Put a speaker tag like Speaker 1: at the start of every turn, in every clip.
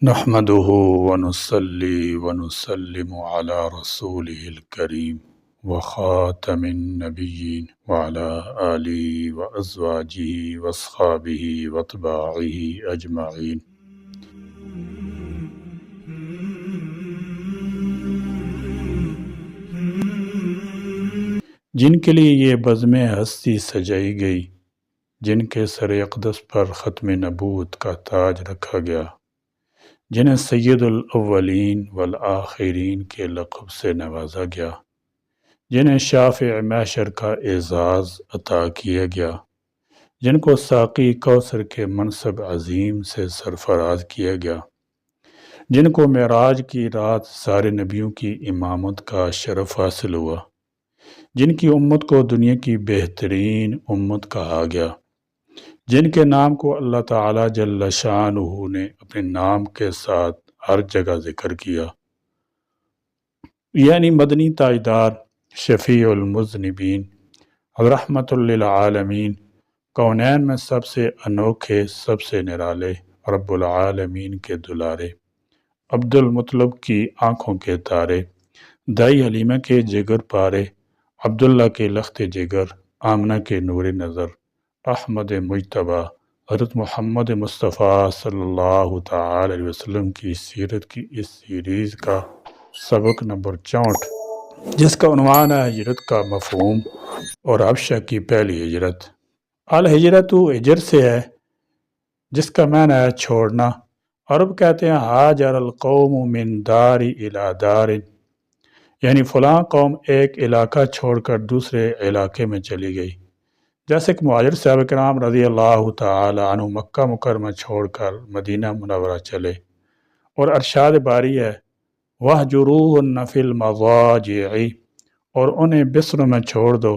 Speaker 1: نحمده ونصلي ونسلم على رسوله الكريم وخاتم النبيين وعلى آله وأزواجه وأصحابه وأتباعه أجمعين. جن کے لیے یہ بزم ہستی سجائی گئی، جن کے سر اقدس پر ختم نبوت کا تاج رکھا گیا، جنہیں سید الاولین والآخرین کے لقب سے نوازا گیا، جنہیں شافع محشر کا اعزاز عطا کیا گیا، جن کو ساقی کوثر کے منصب عظیم سے سرفراز کیا گیا، جن کو معراج کی رات سارے نبیوں کی امامت کا شرف حاصل ہوا، جن کی امت کو دنیا کی بہترین امت کہا گیا، جن کے نام کو اللہ تعالی جل شانہ نے اپنے نام کے ساتھ ہر جگہ ذکر کیا، یعنی مدنی تاجدار، شفیع المذنبین، رحمت للعالمین، کونین میں سب سے انوکھے، سب سے نرالے، رب العالمین کے دلارے، عبد المطلب کی آنکھوں کے تارے، دائی حلیمہ کے جگر پارے، عبداللہ کے لخت جگر، آمنہ کے نور نظر، احمد مجتبیٰ، حضرت محمد مصطفیٰ صلی اللہ تعالی علیہ وسلم کی سیرت کی اس سیریز کا سبق نمبر 64، جس کا عنوان ہے ہجرت کا مفہوم اور حبشہ کی پہلی ہجرت۔ الہجرت ہجر سے ہے، جس کا معنی ہے چھوڑنا۔ عرب کہتے ہیں ہاجر القوم من دار الی دار، یعنی فلاں قوم ایک علاقہ چھوڑ کر دوسرے علاقے میں چلی گئی، جیسے کہ مہاجر صحابہ کرام رضی اللہ تعالی عنہ مکہ مکرمہ چھوڑ کر مدینہ منورہ چلے۔ اور ارشاد باری ہے وَاهْجُرُوهُنَّ فِي الْمَضَاجِعِ، اور انہیں بستروں میں چھوڑ دو۔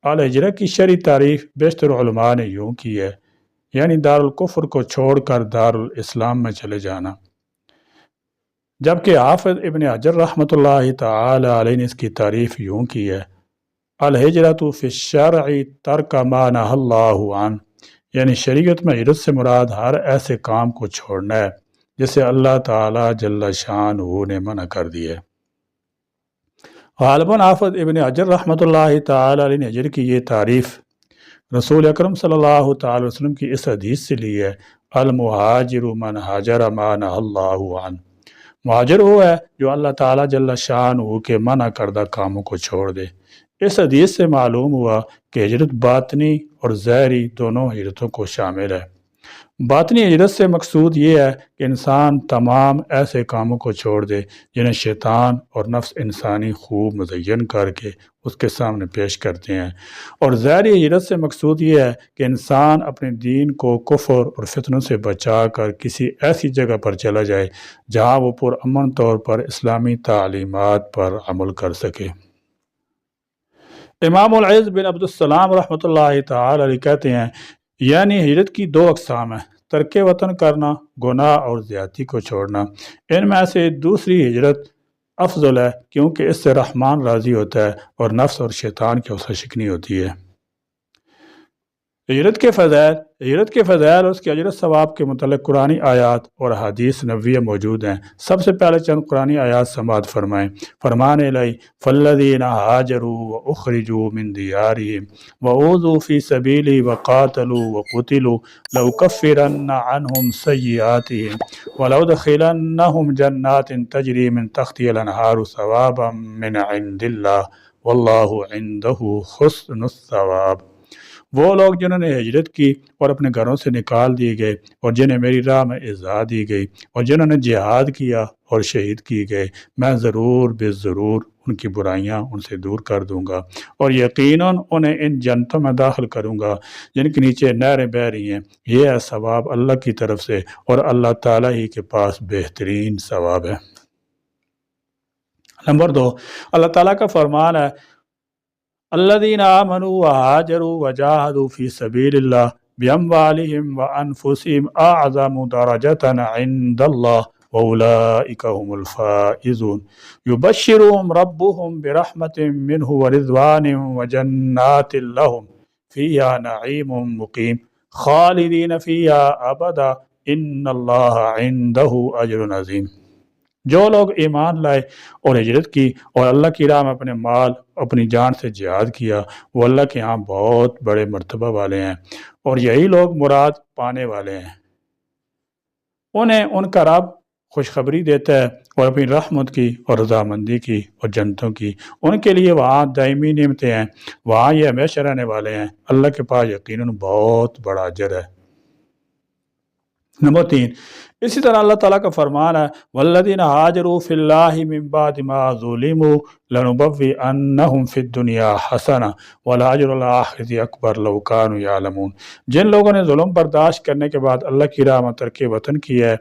Speaker 1: الہجرہ کی شرعی تعریف بیشتر علماء نے یوں کی ہے، یعنی دارالکفر کو چھوڑ کر دارالاسلام میں چلے جانا، جبکہ حافظ ابن حجر رحمۃ اللہ تعالی علیہ نے اس کی تعریف یوں کی ہے الہجرت فی الشرع ترک ما نہی اللہ عنہ، یعنی شریعت میں ہجرت سے مراد ہر ایسے کام کو چھوڑنا ہے جسے اللہ تعالی جل شانہ نے منع کر دیا ہے۔ غالباً حافظ ابن حجر رحمۃ اللہ تعالی علیہ نے ہجر کی یہ تعریف رسول اکرم صلی اللہ تعالی وسلم کی اس حدیث سے لی ہے المہاجر من ہاجر ما نہی اللہ عنہ، مہاجر وہ ہے جو اللہ تعالی جل شانہ کے منع کردہ کاموں کو چھوڑ دے۔ اس حدیث سے معلوم ہوا کہ ہجرت باطنی اور ظاہری دونوں ہجرتوں کو شامل ہے۔ باطنی ہجرت سے مقصود یہ ہے کہ انسان تمام ایسے کاموں کو چھوڑ دے جنہیں شیطان اور نفس انسانی خوب مزین کر کے اس کے سامنے پیش کرتے ہیں، اور ظاہری ہجرت سے مقصود یہ ہے کہ انسان اپنے دین کو کفر اور فتنوں سے بچا کر کسی ایسی جگہ پر چلا جائے جہاں وہ پرامن طور پر اسلامی تعلیمات پر عمل کر سکے۔ امام العز بن عبد السلام رحمۃ اللہ تعالی علیہ کہتے ہیں یعنی ہجرت کی دو اقسام ہیں، ترک وطن کرنا، گناہ اور زیادتی کو چھوڑنا۔ ان میں سے دوسری ہجرت افضل ہے کیونکہ اس سے رحمان راضی ہوتا ہے اور نفس اور شیطان کی حوصلہ شکنی ہوتی ہے۔ ہجرت کے فضائل اور اس کے اجر و ثواب کے متعلق قرآنی آیات اور احادیث نبویہ موجود ہیں۔ سب سے پہلے چند قرآنی آیات سماعت فرمائیں۔ فرمان الہی فالذین ہاجروا واخرجوا من دیارہم واوذوا فی سبیلی وقاتلوا وقتلوا لأکفرن عنہم سیئاتہم ولأدخلنہم جنات تجری من تحتہا الانہار ثوابا من عند اللہ واللہ عندہ حسن الثواب۔ وہ لوگ جنہوں نے ہجرت کی اور اپنے گھروں سے نکال دیے گئے اور جنہیں میری راہ میں اعزا دی گئی اور جنہوں نے جہاد کیا اور شہید کیے گئے، میں ضرور بے ضرور ان کی برائیاں ان سے دور کر دوں گا اور یقیناً انہیں ان جنتوں میں داخل کروں گا جن کے نیچے نہریں بہہ رہی ہیں۔ یہ ہے ثواب اللہ کی طرف سے اور اللہ تعالیٰ ہی کے پاس بہترین ثواب ہے۔ نمبر 2، اللہ تعالیٰ کا فرمان ہے الذین آمنوا وہاجروا وجاہدوا فی سبیل اللہ باموالہم وانفسہم اعظم درجۃ عند اللہ واولئک هم الفائزون یبشرهم ربهم برحمۃ منہ ورضوان وجنات لهم فیہا نعیم مقیم خالدین فیہا ابدا ان اللہ عندہ اجر عظیم۔ جو لوگ ایمان لائے اور ہجرت کی اور اللہ کی راہ میں اپنے مال اپنی جان سے جہاد کیا، وہ اللہ کے ہاں بہت بڑے مرتبہ والے ہیں، اور یہی لوگ مراد پانے والے ہیں۔ انہیں ان کا رب خوشخبری دیتا ہے اور اپنی رحمت کی اور رضامندی کی اور جنتوں کی، ان کے لیے وہاں دائمی نعمتیں ہیں، وہاں یہ ہمیشہ رہنے والے ہیں، اللہ کے پاس یقیناً بہت بڑا اجر ہے۔ نمبر 3، اسی طرح اللہ تعالیٰ کا فرمان ہے والذین ہاجروا فی اللہ من بعد ما ظلموا لنبوئنہم فی الدنیا حسنہ ولاجر الآخرۃ اکبر لو کانوا یعلمون۔ جن لوگوں نے ظلم برداشت کرنے کے بعد اللہ کی راہ میں ترک وطن کیا ہے،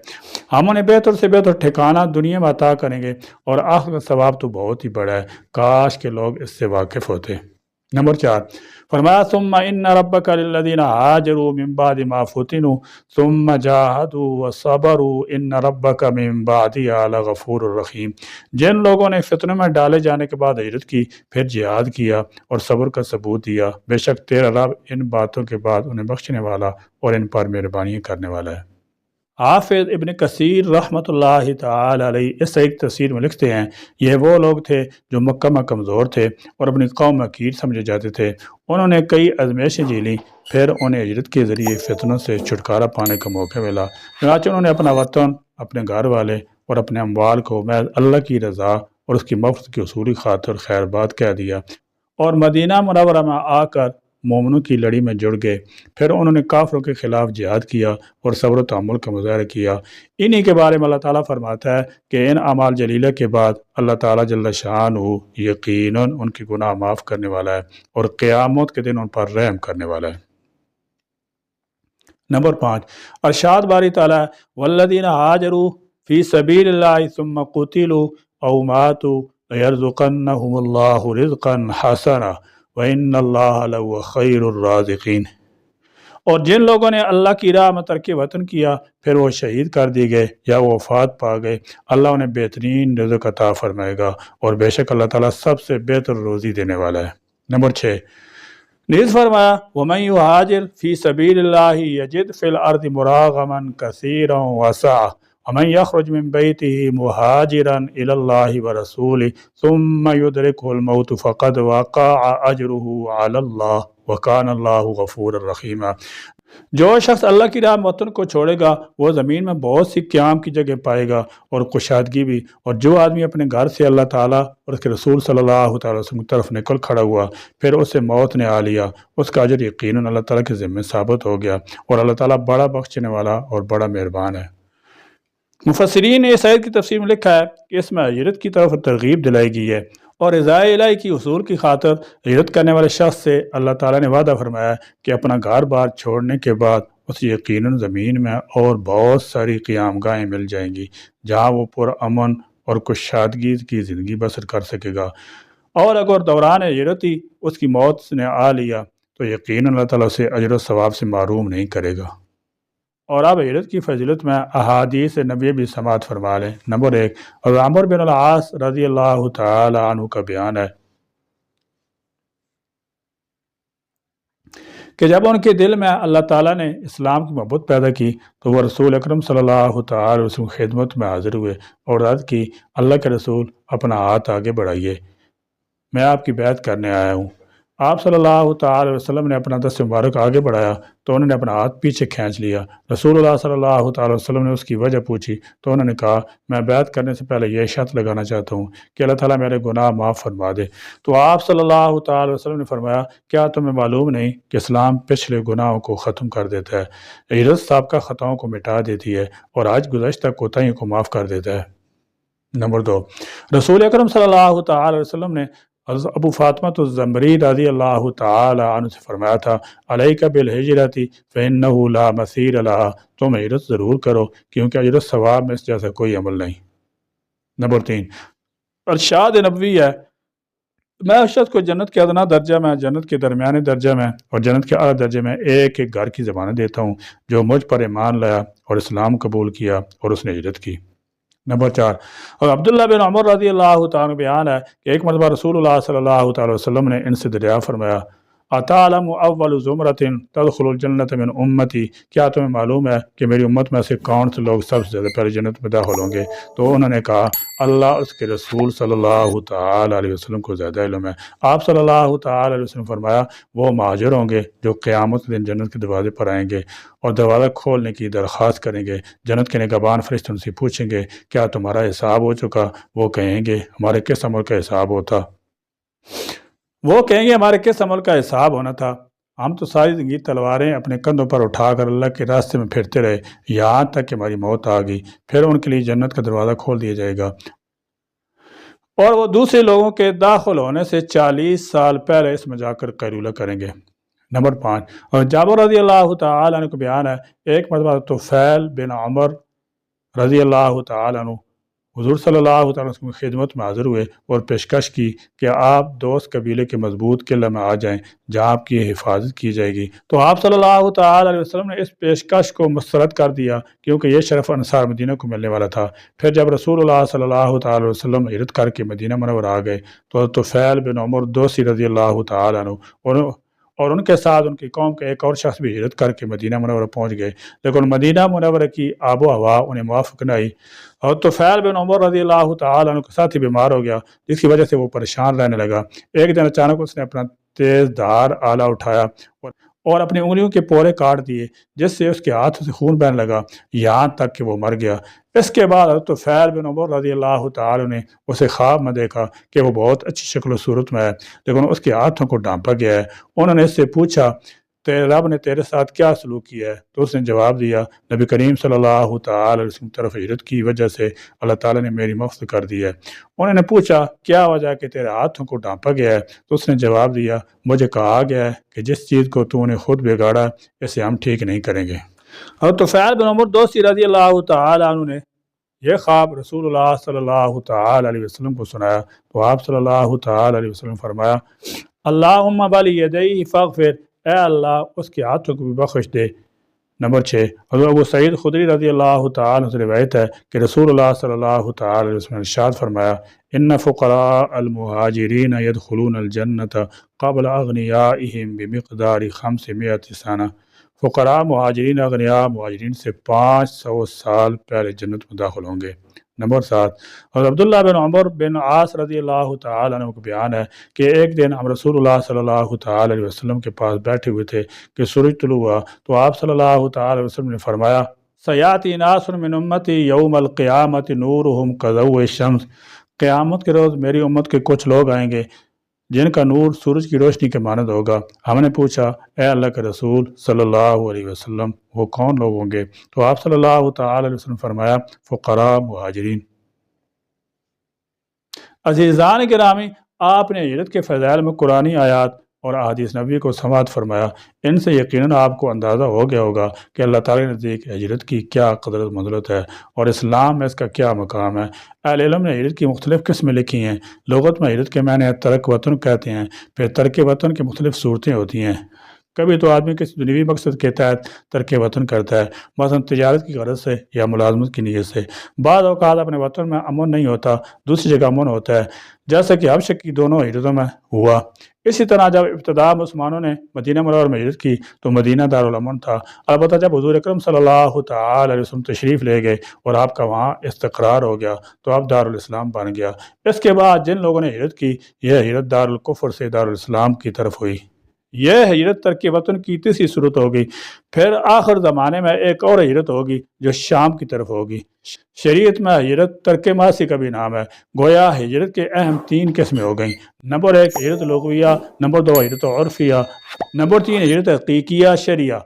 Speaker 1: ہم انہیں بہتر سے بہتر ٹھکانہ دنیا میں عطا کریں گے، اور آخرت کا ثواب تو بہت ہی بڑا ہے، کاش کے لوگ اس سے واقف ہوتے۔ نمبر 4، فرمایا ثم ان ربک للذین ہاجروا من بعد ما فتنوا ثم جاہدوا وصبروا ان ربک من بعدہا لغفور الرحیم۔ جن لوگوں نے فتنوں میں ڈالے جانے کے بعد ہجرت کی، پھر جہاد کیا اور صبر کا ثبوت دیا، بے شک تیرا رب ان باتوں کے بعد انہیں بخشنے والا اور ان پر مہربانی کرنے والا ہے۔ حافظ ابن کثیر رحمۃ اللہ تعالی علیہ اس ایک تفسیر میں لکھتے ہیں، یہ وہ لوگ تھے جو مکہ میں کمزور تھے اور اپنی قوم میں کیڑ سمجھے جاتے تھے۔ انہوں نے کئی آزمائشیں جھیلیں، پھر انہیں ہجرت کے ذریعے فتنوں سے چھٹکارا پانے کا موقع ملا، چنانچہ انہوں نے اپنا وطن، اپنے گھر والے اور اپنے اموال کو محض اللہ کی رضا اور اس کی مغفرت کی حصولی خاطر خیر بات کہہ دیا، اور مدینہ منورہ میں آ کر مومنوں کی لڑی میں جڑ گئے۔ پھر انہوں نے کافروں کے خلاف جہاد کیا اور صبر و تحمل کا مظاہرہ کیا۔ انہی کے بارے میں اللہ تعالیٰ فرماتا ہے کہ ان اعمال جلیلہ کے بعد اللہ تعالیٰ جل شانہ یقیناً ان کی گناہ معاف کرنے والا ہے اور قیامت کے دن ان پر رحم کرنے والا ہے۔ نمبر 5، ارشاد باری تعالیٰ والذین ہاجروا فی سبیل اللہ ثم قتلوا او ماتوا لیرزقنہم اللہ رزقا حسنا وَإِنَّ اللَّهَ لَهُوَ خَيْرُ الرَّازِقِينَ۔ اور جن لوگوں نے اللہ کی راہ میں ترک وطن کیا، پھر وہ شہید کر دیے گئے یا وہ وفات پا گئے، اللہ انہیں بہترین رزق عطا فرمائے گا، اور بے شک اللہ تعالیٰ سب سے بہتر روزی دینے والا ہے۔ نمبر 6، نیز فرمایا وَمَن يُهَاجِرْ فِي سَبِيلِ اللَّهِ يَجِدْ فِي الْأَرْضِ مُرَاغَمًا كَثِيرًا وَسَعَةً وَمَن يَخْرُجْ مِن بَيْتِهِ مُهَاجِرًا إِلَى اللَّهِ وَرَسُولِهِ ثُمَّ يُدْرِكْهُ الْمَوْتُ فَقَدْ وَقَعَ أَجْرُهُ عَلَى اللَّهِ وَكَانَ اللَّهُ غَفُورًا رَحِيمًا۔ جو شخص اللہ کی راہ وطن کو چھوڑے گا، وہ زمین میں بہت سی قیام کی جگہ پائے گا اور کشادگی بھی، اور جو آدمی اپنے گھر سے اللہ تعالیٰ اور اس کے رسول صلی اللہ تعالی وسلم کی طرف نکل کھڑا ہوا، پھر اسے موت نے آ لیا، اس کا اجر یقیناً اللہ تعالیٰ کے ذمہ ثابت ہو گیا، اور اللہ تعالیٰ بڑا بخشنے والا اور بڑا مہربان ہے۔ مفسرین نے اس آیت کی تفسیر میں لکھا ہے کہ اس میں ہجرت کی طرف ترغیب دلائی گئی ہے، اور رضائے الہی کی حصول کی خاطر ہجرت کرنے والے شخص سے اللہ تعالیٰ نے وعدہ فرمایا کہ اپنا گھر بار چھوڑنے کے بعد اسے یقیناً زمین میں اور بہت ساری قیام گاہیں مل جائیں گی جہاں وہ پرامن اور کشادگی کی زندگی بسر کر سکے گا، اور اگر دوران ہجرت ہی اس کی موت نے آ لیا تو یقیناً اللہ تعالیٰ اسے اجر و ثواب سے محروم نہیں کرے گا۔ اور اب ہجرت کی فضیلت میں احادیث نبی بھی سماعت فرما لیں۔ نمبر 1، عمر بن العاص رضی اللہ تعالی عنہ کا بیان ہے کہ جب ان کے دل میں اللہ تعالیٰ نے اسلام کی محبت پیدا کی تو وہ رسول اکرم صلی اللہ تعالی وسلم کی خدمت میں حاضر ہوئے اور عرض کی، اللہ کے رسول اپنا ہاتھ آگے بڑھائیے، میں آپ کی بیعت کرنے آیا ہوں۔ آپ صلی اللہ تعالی وسلم نے اپنا دست مبارک آگے بڑھایا تو انہوں نے اپنا ہاتھ پیچھے کھینچ لیا۔ رسول اللہ صلی اللہ تعالی وسلم نے اس کی وجہ پوچھی تو انہوں نے کہا، میں بیعت کرنے سے پہلے یہ شرط لگانا چاہتا ہوں کہ اللہ تعالیٰ میرے گناہ معاف فرما دے۔ تو آپ صلی اللہ تعالی وسلم نے فرمایا، کیا تمہیں معلوم نہیں کہ اسلام پچھلے گناہوں کو ختم کر دیتا ہے، ہجرت سابقہ خطاؤں کو مٹا دیتی ہے، اور آج گزشتہ کوتاہیوں کو معاف کر دیتا ہے۔ نمبر 2، رسول اکرم صلی اللہ تعالی وسلم نے حضرت ابو فاطمہ الزمری رضی اللہ تعالی عنہ سے فرمایا تھا، علیک بالہجرۃ فإنہ لا مثیل لہا، تم ہجرت ضرور کرو کیونکہ ہجرت ثواب میں اس جیسا کوئی عمل نہیں۔ نمبر 3، ارشاد نبوی ہے، میں اس شخص کو جنت کے ادنا درجہ میں، جنت کے درمیانے درجہ میں اور جنت کے اعلیٰ درجے میں ایک ایک گھر کی ضمانت دیتا ہوں جو مجھ پر ایمان لایا اور اسلام قبول کیا اور اس نے ہجرت کی۔ نمبر 4، اور عبداللہ بن عمر رضی اللہ تعالیٰ بیان ہے کہ ایک مرتبہ رسول اللہ صلی اللہ تعالی وسلم نے ان سے دریافت فرمایا، اتعلم اول زمرۃ تدخل الجنت من امتی، کیا تمہیں معلوم ہے کہ میری امت میں سے کون سے لوگ سب سے زیادہ پہلے جنت میں داخل ہوں گے؟ تو انہوں نے کہا اللہ اس کے رسول صلی اللہ تعالی علیہ وسلم کو زیادہ علم ہے۔ آپ صلی اللہ تعالی علیہ وسلم فرمایا وہ مہاجر ہوں گے جو قیامت کے دن جنت کے دروازے پر آئیں گے اور دروازہ کھولنے کی درخواست کریں گے۔ جنت کے نگہبان فرشتے ان سے پوچھیں گے کیا تمہارا حساب ہو چکا؟ وہ کہیں گے ہمارے کس عمل کا حساب ہوتا؟ وہ کہیں گے ہمارے کس عمل کا حساب ہونا تھا؟ ہم تو ساری زندگی تلواریں اپنے کندھوں پر اٹھا کر اللہ کے راستے میں پھرتے رہے یہاں تک کہ ہماری موت آ گئی، پھر ان کے لیے جنت کا دروازہ کھول دیا جائے گا اور وہ دوسرے لوگوں کے داخل ہونے سے 40 سال پہلے اس میں جا کر قیلولہ کریں گے۔ نمبر 5، اور جابر رضی اللہ تعالی عنہ کو بیان ہے ایک مرتبہ طفیل بن عمر رضی اللہ تعالی عنہ حضور صلی اللہ تعالی وسلم کی خدمت میں حاضر ہوئے اور پیشکش کی کہ آپ دوست قبیلے کے مضبوط قلعہ میں آ جائیں جہاں آپ کی حفاظت کی جائے گی۔ تو آپ صلی اللہ تعالی علیہ وسلم نے اس پیشکش کو مسترد کر دیا کیونکہ یہ شرف انصار مدینہ کو ملنے والا تھا۔ پھر جب رسول اللہ صلی اللہ تعالی علیہ وسلم ہجرت کر کے مدینہ منورہ آ گئے تو طفیل بن عمر دوسی رضی اللہ تعالی عنہ اور ان کے ساتھ ان کی قوم کا ایک اور شخص بھی ہجرت کر کے مدینہ منورہ پہنچ گئے، لیکن مدینہ منورہ کی آب و ہوا انہیں موافق نہ آئی اور طفیل بن عمر رضی اللہ تعالی عنہ کے ساتھ ہی بیمار ہو گیا جس کی وجہ سے وہ پریشان رہنے لگا۔ ایک دن اچانک اس نے اپنا تیز دھار آلہ اٹھایا اور اپنی انگلیوں کے پورے کاٹ دیے جس سے اس کے ہاتھ سے خون بہنے لگا یہاں تک کہ وہ مر گیا۔ اس کے بعد طفیل بن عمر رضی اللہ تعالی نے اسے خواب میں دیکھا کہ وہ بہت اچھی شکل و صورت میں ہے لیکن اس کے ہاتھوں کو ڈھانپا گیا ہے۔ انہوں نے اس سے پوچھا تیرے رب نے تیرے ساتھ کیا سلوک کیا ہے؟ تو اس نے جواب دیا نبی کریم صلی اللہ تعالی علیہ وسلم طرف ہجرت کی وجہ سے اللہ تعالیٰ نے میری مغفرت کر دی ہے۔ انہوں نے پوچھا کیا وجہ کہ تیرے ہاتھوں کو ڈھانپا گیا ہے؟ تو اس نے جواب دیا مجھے کہا گیا ہے کہ جس چیز کو تو نے خود بگاڑا اسے ہم ٹھیک نہیں کریں گے۔ اور طفیل بن عمر دوسی رضی اللہ تعالی عنہ نے یہ خواب رسول اللہ صلی اللہ تعالی علیہ وسلم کو سنایا تو آپ صلی اللہ تعالی علیہ وسلم فرمایا اللہم بلی یدیہ فاغفر، اے اللہ اس کے ہاتھوں کو بھی بخش دے۔ نمبر 6، حضرت ابو سعید خدری رضی اللہ تعالی عنہ سے روایت ہے کہ رسول اللہ صلی اللہ تعالی علیہ وسلم نے ارشاد فرمایا ان فقراء المہاجرین یدخلون الجنت قبل اغنیائہم بمقدار 500 سنہ، فقراء مہاجرین اغنیاء مہاجرین سے 500 سال پہلے جنت میں داخل ہوں گے۔ نمبر 7، اور عبداللہ بن عمر بن عاص رضی اللہ تعالی عنہ کو بیان ہے کہ ایک دن ہم رسول اللہ صلی اللہ تعالی علیہ وسلم کے پاس بیٹھے ہوئے تھے کہ سورج طلوع ہوا تو آپ صلی اللہ تعالی علیہ وسلم نے فرمایا سیاتی ناس من امتی یوم القیامت نورہم کضوء الشمس، قیامت کے روز میری امت کے کچھ لوگ آئیں گے جن کا نور سورج کی روشنی کے مانند ہوگا۔ ہم نے پوچھا اے اللہ کے رسول صلی اللہ علیہ وسلم وہ کون لوگ ہوں گے؟ تو آپ صلی اللہ تعالی علیہ وسلم فرمایا فقراء مہاجرین۔ عزیزان گرامی، آپ نے ہجرت کے فضائل میں قرآنی آیات اور احادیث نبوی کو سماعت فرمایا، ان سے یقیناً آپ کو اندازہ ہو گیا ہوگا کہ اللہ تعالی کے نزدیک ہجرت کی کیا قدر منزلت ہے اور اسلام میں اس کا کیا مقام ہے۔ اہل علم نے ہجرت کی مختلف قسمیں لکھی ہیں۔ لغت میں ہجرت کے معنی ترک وطن کہتے ہیں، پھر ترک وطن کی مختلف صورتیں ہوتی ہیں۔ کبھی تو آدمی کسی دنیوی مقصد کے تحت ترک وطن کرتا ہے، مثلا تجارت کی غرض سے یا ملازمت کی نیت سے۔ بعض اوقات اپنے وطن میں امن نہیں ہوتا، دوسری جگہ امن ہوتا ہے، جیسا کہ حبشہ کی دونوں ہجرتوں میں ہوا۔ اسی طرح جب ابتدا مسلمانوں نے مدینہ منورہ میں ہجرت کی تو مدینہ دارالامن تھا، البتہ جب حضور اکرم صلی اللہ تعالی علیہ وسلم تشریف لے گئے اور آپ کا وہاں استقرار ہو گیا تو اب دارالاسلام بن گیا۔ اس کے بعد جن لوگوں نے ہجرت کی یہ ہجرت دارالکفر سے دارالاسلام کی طرف ہوئی۔ یہ ہجرت ترک وطن کی تیسری صورت ہوگی۔ پھر آخر زمانے میں ایک اور ہجرت ہوگی جو شام کی طرف ہوگی۔ شریعت میں ہجرت ترک معاصی کا بھی نام ہے۔ گویا ہجرت کے اہم 3 قسمیں ہو گئیں۔ نمبر 1 ہجرت لغویہ، نمبر 2 ہجرت عرفیہ، نمبر 3 ہجرت حقیقیہ شرعیہ۔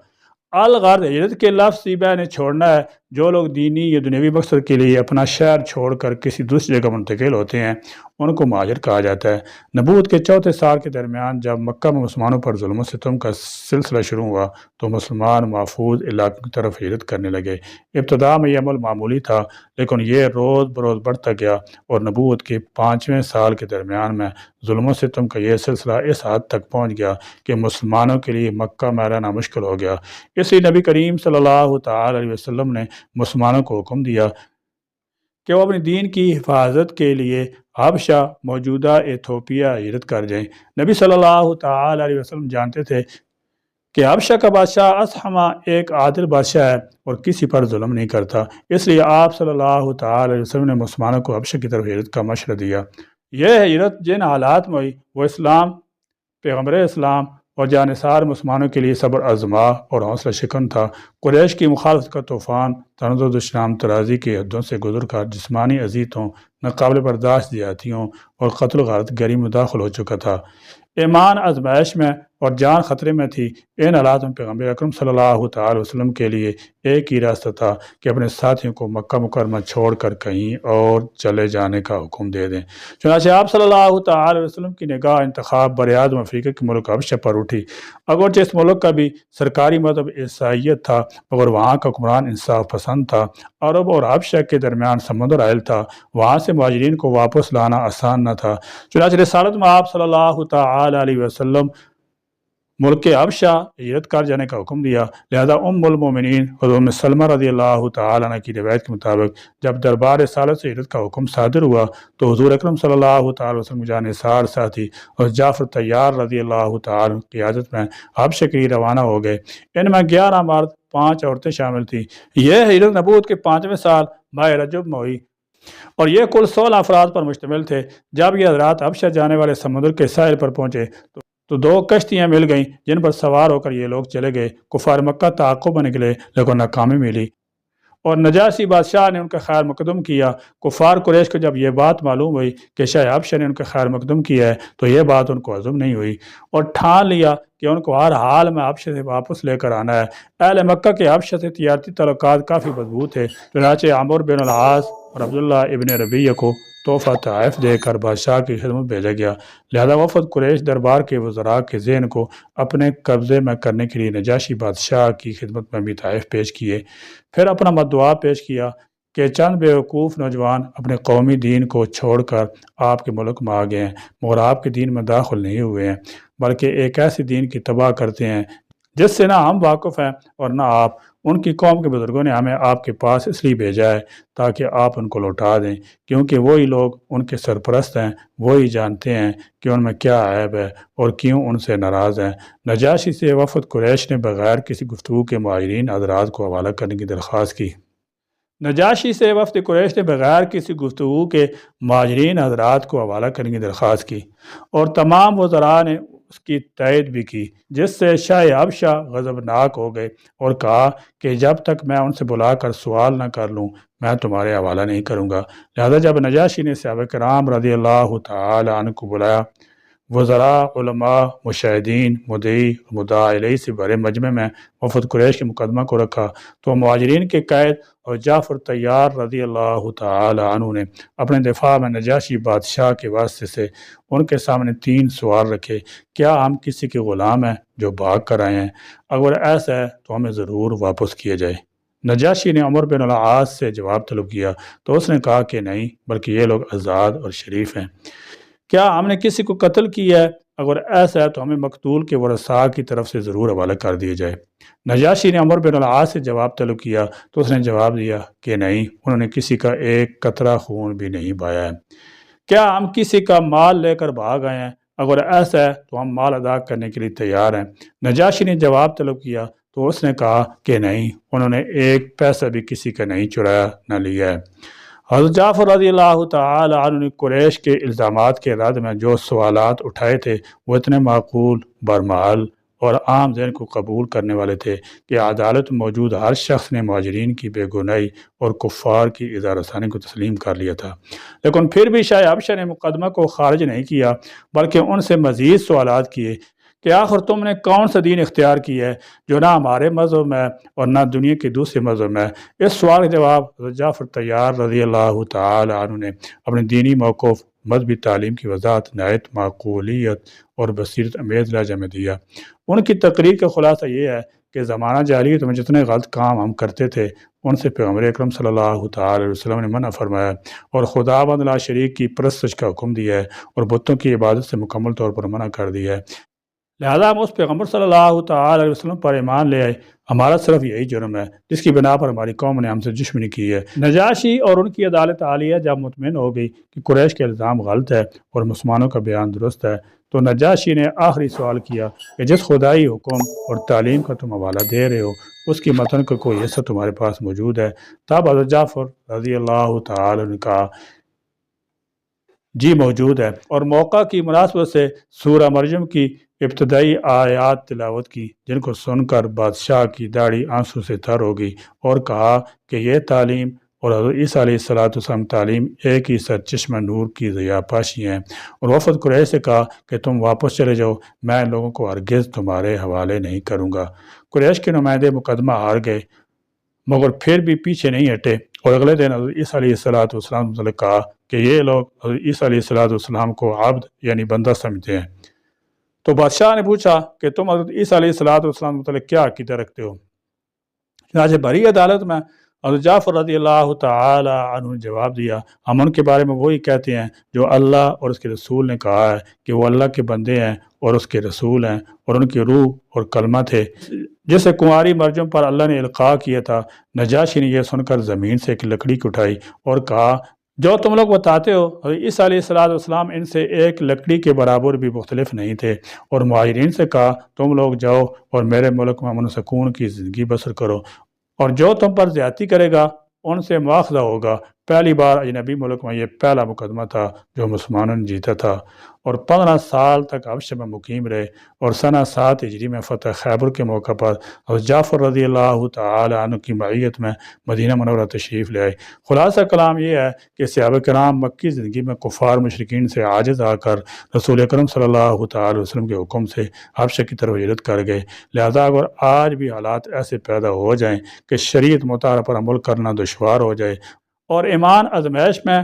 Speaker 1: الغرض ہجرت کے لفظ سیبہ نے چھوڑنا ہے۔ جو لوگ دینی یا دنیوی مقصد کے لیے اپنا شہر چھوڑ کر کسی دوسری جگہ منتقل ہوتے ہیں ان کو مہاجر کہا جاتا ہے۔ نبوت کے 4 سال کے درمیان جب مکہ میں مسلمانوں پر ظلم و ستم کا سلسلہ شروع ہوا تو مسلمان محفوظ علاقوں کی طرف ہجرت کرنے لگے۔ ابتدا میں یہ عمل معمولی تھا لیکن یہ روز بروز بڑھتا گیا اور نبوت کے 5ویں سال کے درمیان میں ظلم و ستم کا یہ سلسلہ اس حد تک پہنچ گیا کہ مسلمانوں کے لیے مکہ میں رہنا مشکل ہو گیا۔ اس لیے نبی کریم صلی اللہ تعالی علیہ وسلم نے مسلمانوں کو حکم دیا کہ وہ اپنے دین کی حفاظت کے لیے حبشہ موجودہ ایتھوپیا ہجرت کر جائیں۔ نبی صلی اللہ تعالی علیہ وسلم جانتے تھے کہ حبشہ کا بادشاہ اسحمہ ایک عادل بادشاہ ہے اور کسی پر ظلم نہیں کرتا، اس لیے آپ صلی اللہ تعالی علیہ وسلم نے مسلمانوں کو حبشہ کی طرف ہجرت کا مشورہ دیا۔ یہ ہجرت جن حالات میں ہوئی وہ اسلام، پیغمبر اسلام اور جانثار مسلمانوں کے لیے صبر آزما اور حوصلہ شکن تھا۔ قریش کی مخالفت کا طوفان تنزل دشنام ترازی کی حدوں سے گزر کر جسمانی اذیتوں، ناقابل برداشت زیادتیوں اور قتل و غارت گری میں داخل ہو چکا تھا۔ ایمان آزمائش میں اور جان خطرے میں تھی۔ ان حالات میں پیغمبر اکرم صلی اللہ تعالی وسلم کے لیے ایک ہی راستہ تھا کہ اپنے ساتھیوں کو مکہ مکرمہ چھوڑ کر کہیں اور چلے جانے کا حکم دے دیں۔ چنانچہ آپ صلی اللہ تعالی وسلم کی نگاہ انتخاب براعظم افریقہ کے ملک حبشہ پر اٹھی۔ اگرچہ اس ملک کا بھی سرکاری مذہب عیسائیت تھا مگر وہاں کا حکمران انصاف پسند تھا۔ عرب اور حبشہ کے درمیان سمندر حائل تھا، وہاں سے مہاجرین کو واپس لانا آسان نہ تھا۔ چنانچہ رسالت میں آپ صلی اللہ تعالی علیہ وسلم ملک حبشہ ہجرت کر جانے کا حکم دیا۔ لہذا ام المومنین حضرت ام سلمہ رضی اللہ تعالی عنہ کی روایت کے مطابق جب دربار رسالت سے ہجرت کا حکم صادر ہوا تو حضور اکرم صلی اللہ تعالی وسلم جانثار ساتھی اور جعفر طیار رضی اللہ تعالی کی قیادت میں حبشہ کے لیے روانہ ہو گئے۔ ان میں 11 مرد 5 عورتیں شامل تھیں۔ یہ ہجرت نبوت کے 5ویں سال ماہ رجب میں ہوئی اور یہ کل 16 افراد پر مشتمل تھے۔ جب یہ حضرات حبشہ جانے والے سمندر کے ساحل پر پہنچے تو 2 کشتیاں مل گئیں جن پر سوار ہو کر یہ لوگ چلے گئے۔ کفار مکہ تعاقب میں نکلے لیکن ناکامی ملی اور نجاشی بادشاہ نے ان کا خیر مقدم کیا۔ کفار قریش کو جب یہ بات معلوم ہوئی کہ شاہ حبشہ نے ان کا خیر مقدم کیا ہے تو یہ بات ان کو ہضم نہیں ہوئی اور ٹھان لیا کہ ان کو ہر حال میں حبشہ سے واپس لے کر آنا ہے۔ اہل مکہ کے حبشہ سے تجارتی تعلقات کافی مضبوط تھے، چنانچہ عمرو بن العاص اور عبداللہ ابن ربیعہ کو تحفہ تحائف دے کر بادشاہ کی خدمت بھیجا گیا۔ لہذا وفد قریش دربار کے وزراء کے ذہن کو اپنے قبضے میں کرنے کے لیے نجاشی بادشاہ کی خدمت میں بھی تحائف پیش کیے۔ پھر اپنا مدعا پیش کیا کہ چند بیوقوف نوجوان اپنے قومی دین کو چھوڑ کر آپ کے ملک میں آ گئے ہیں مگر آپ کے دین میں داخل نہیں ہوئے ہیں، بلکہ ایک ایسے دین کی تباہ کرتے ہیں جس سے نہ ہم واقف ہیں اور نہ آپ۔ ان کی قوم کے بزرگوں نے ہمیں آپ کے پاس اس لیے بھیجا ہے تاکہ آپ ان کو لوٹا دیں، کیونکہ وہی لوگ ان کے سرپرست ہیں، وہی جانتے ہیں کہ ان میں کیا عیب ہے اور کیوں ان سے ناراض ہیں۔ نجاشی سے وفد قریش نے بغیر کسی گفتگو کے مہاجرین حضرات کو حوالہ کرنے کی درخواست کی۔ نجاشی سے وفد قریش نے بغیر کسی گفتگو کے مہاجرین حضرات کو حوالہ کرنے کی درخواست کی اور تمام وزراء نے اس کی تائید بھی کی، جس سے شاہ حبشہ غضبناک ہو گئے اور کہا کہ جب تک میں ان سے بلا کر سوال نہ کر لوں میں تمہارے حوالہ نہیں کروں گا۔ لہذا جب نجاشی نے صحابہ کرام رضی اللہ تعالی عنہ کو بلایا، وزراء، علماء، مشاہدین، مدعی، مدعا الیہ سے بھرے مجمع میں وفد قریش کے مقدمہ کو رکھا تو مہاجرین کے قائد اور جعفر طیار رضی اللہ تعالی عنہ نے اپنے دفاع میں نجاشی بادشاہ کے واسطے سے ان کے سامنے 3 سوال رکھے۔ کیا ہم کسی کے غلام ہیں جو بھاگ کر آئے ہیں؟ اگر ایسا ہے تو ہمیں ضرور واپس کیا جائے۔ نجاشی نے عمرو بن العاص سے جواب طلب کیا تو اس نے کہا کہ نہیں، بلکہ یہ لوگ آزاد اور شریف ہیں۔ کیا ہم نے کسی کو قتل کیا ہے؟ اگر ایسا ہے تو ہمیں مقتول کے ورثاء کی طرف سے ضرور حوالہ کر دیا جائے۔ نجاشی نے عمرو بن العاص سے جواب طلب کیا تو اس نے جواب دیا کہ نہیں، انہوں نے کسی کا ایک قطرہ خون بھی نہیں بہایا ہے۔ کیا ہم کسی کا مال لے کر بھاگ آئے ہیں؟ اگر ایسا ہے تو ہم مال ادا کرنے کے لیے تیار ہیں۔ نجاشی نے جواب طلب کیا تو اس نے کہا کہ نہیں، انہوں نے ایک پیسہ بھی کسی کا نہیں چرایا نہ لیا ہے۔ حضرت جعفر رضی اللہ تعالی عنہ نے قریش کے الزامات کے رد میں جو سوالات اٹھائے تھے وہ اتنے معقول، برمحل اور عام ذہن کو قبول کرنے والے تھے کہ عدالت موجود ہر شخص نے مہاجرین کی بے گناہی اور کفار کی اظہار ثانی کو تسلیم کر لیا تھا۔ لیکن پھر بھی شاہ حبشہ نے مقدمہ کو خارج نہیں کیا بلکہ ان سے مزید سوالات کیے کہ آخر تم نے کون سا دین اختیار کیا ہے جو نہ ہمارے مذہب میں اور نہ دنیا کے دوسرے مذہب میں؟ اس سوال کا جواب حضرت جعفر طیار رضی اللہ تعالی عنہ نے اپنے دینی موقف، مذہبی تعلیم کی وضاحت نہایت معقولیت اور بصیرت امیز لہجہ میں دیا۔ ان کی تقریر کا خلاصہ یہ ہے کہ زمانہ جاہلیت میں جتنے غلط کام ہم کرتے تھے ان سے پیغمبر اکرم صلی اللہ تعالی وسلم نے منع فرمایا اور خداوند لا شریک کی پرستش کا حکم دیا ہے اور بتوں کی عبادت سے مکمل طور پر منع کر دیا ہے۔ لہذا ہم اس پیغمبر صلی اللہ تعالی علیہ وسلم پر ایمان لے آئے، ہمارا صرف یہی جرم ہے جس کی بنا پر ہماری قوم نے ہم سے دشمنی کی ہے۔ نجاشی اور ان کی عدالت عالیہ جب مطمئن ہو گئی کہ قریش کا الزام غلط ہے اور مسلمانوں کا بیان درست ہے، تو نجاشی نے آخری سوال کیا کہ جس خدائی حکم اور تعلیم کا تم حوالہ دے رہے ہو اس کی متن کا کوئی حصہ تمہارے پاس موجود ہے؟ تب حضرت جعفر رضی اللہ تعالی عنہ کا جی موجود ہے، اور موقع کی مناسبت سے سورہ مریم کی ابتدائی آیات تلاوت کی، جن کو سن کر بادشاہ کی داڑھی آنسو سے تر ہو گئی اور کہا کہ یہ تعلیم اور حضرت عیسیٰ علیہ السلام تعلیم ایک ہی سرچشمہ نور کی ضیاء پاشی ہیں۔ اور وفد قریش سے کہا کہ تم واپس چلے جاؤ، میں ان لوگوں کو ہرگز تمہارے حوالے نہیں کروں گا۔ قریش کے نمائندے مقدمہ ہار گئے مگر پھر بھی پیچھے نہیں ہٹے، اور اگلے دن حضرت عیسیٰ علیہ السلام نے کہا کہ یہ لوگ حضرت عیسیٰ علیہ السلام کو عبد یعنی بندہ سمجھتے ہیں۔ تو بادشاہ نے پوچھا کہ تم حضرت عیسیٰ علیہ السلام متعلق کیا عقیدہ رکھتے ہو؟ چنانچہ بری عدالت میں حضرت جعفر رضی اللہ تعالی عنہ نے جواب دیا، ہم ان کے بارے میں وہی کہتے ہیں جو اللہ اور اس کے رسول نے کہا ہے کہ وہ اللہ کے بندے ہیں اور اس کے رسول ہیں اور ان کی روح اور کلمہ تھے جسے کنواری مریم پر اللہ نے القاء کیا تھا۔ نجاشی نے یہ سن کر زمین سے ایک لکڑی کو اٹھائی اور کہا، جو تم لوگ بتاتے ہو حضرت عیسیٰ علیہ السلام ان سے ایک لکڑی کے برابر بھی مختلف نہیں تھے، اور مہاجرین سے کہا تم لوگ جاؤ اور میرے ملک میں امن و سکون کی زندگی بسر کرو، اور جو تم پر زیادتی کرے گا ان سے مواخذہ ہوگا۔ پہلی بار اجنبی ملک میں یہ پہلا مقدمہ تھا جو مسلمانوں نے جیتا تھا، اور 15 سال تک حبشہ میں مقیم رہے، اور سنہ 7 ہجری میں فتح خیبر کے موقع پر حضرت جعفر رضی اللہ تعالی عنہ کی معیت میں مدینہ منورہ تشریف لے آئے۔ خلاصہ کلام یہ ہے کہ صحابہ کرام مکی زندگی میں کفار مشرکین سے عاجز آ کر رسول اکرم صلی اللہ تعالی وسلم کے حکم سے حبشہ کی طرف ہجرت کر گئے۔ لہذا اگر آج بھی حالات ایسے پیدا ہو جائیں کہ شریعت مطالعہ پر عمل کرنا دشوار ہو جائے اور ایمان آزمائش میں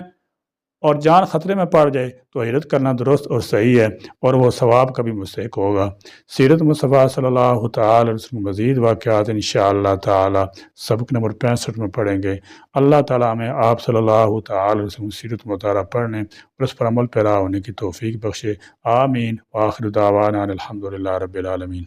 Speaker 1: اور جان خطرے میں پڑ جائے تو ہجرت کرنا درست اور صحیح ہے، اور وہ ثواب کا بھی مستحق ہوگا۔ سیرت مصطفیٰ صلی اللہ تعالی علیہ وسلم مزید واقعات انشاءاللہ تعالی سبق نمبر 65 میں پڑھیں گے۔ اللہ تعالیٰ ہمیں آپ صلی اللہ تعالی علیہ وسلم سیرت مطالعہ پڑھنے اور اس پر عمل پیرا ہونے کی توفیق بخشے۔ آمین۔ وآخر دعوانا الحمدللہ رب العالمین۔